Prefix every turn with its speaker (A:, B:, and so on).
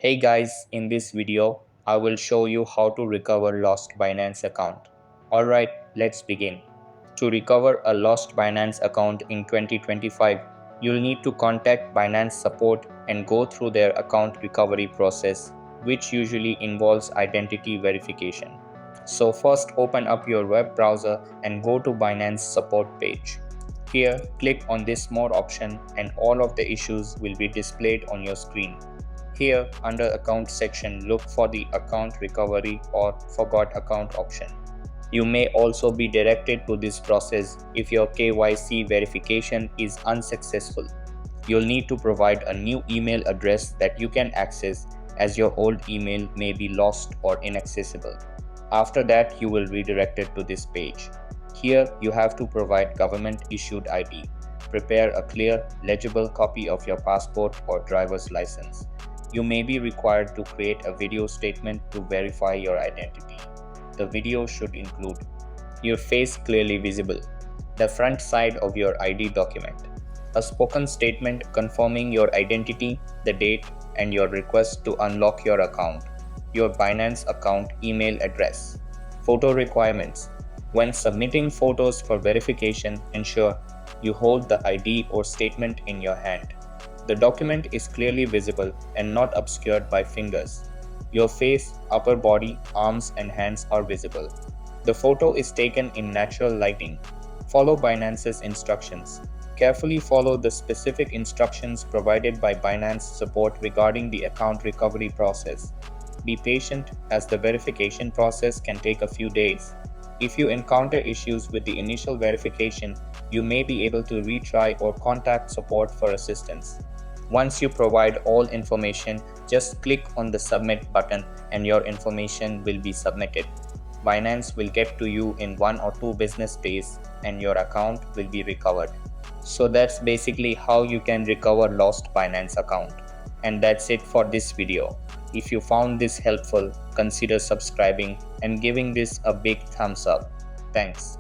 A: Hey guys, in this video, I will show you how to recover lost Binance account. Alright, let's begin. To recover a lost Binance account in 2025, you'll need to contact Binance support and go through their account recovery process, which usually involves identity verification. So first open up your web browser and go to Binance support page. Here, click on this More option and all of the issues will be displayed on your screen. Here, under Account section, look for the Account Recovery or Forgot Account option. You may also be directed to this process if your KYC verification is unsuccessful. You'll need to provide a new email address that you can access, as your old email may be lost or inaccessible. After that, you will be redirected to this page. Here, you have to provide government issued ID. Prepare a clear, legible copy of your passport or driver's license. You may be required to create a video statement to verify your identity. The video should include your face clearly visible, the front side of your ID document, a spoken statement confirming your identity, the date, and your request to unlock your account, your Binance account email address. Photo requirements. When submitting photos for verification, ensure you hold the ID or statement in your hand. The document is clearly visible and not obscured by fingers. Your face, upper body, arms, and hands are visible. The photo is taken in natural lighting. Follow Binance's instructions. Carefully follow the specific instructions provided by Binance support regarding the account recovery process. Be patient, as the verification process can take a few days. If you encounter issues with the initial verification, you may be able to retry or contact support for assistance. Once you provide all information, just click on the submit button and your information will be submitted. Binance will get to you in 1 or 2 business days and your account will be recovered. So that's basically how you can recover lost Binance account. And that's it for this video. If you found this helpful, consider subscribing and giving this a big thumbs up. Thanks.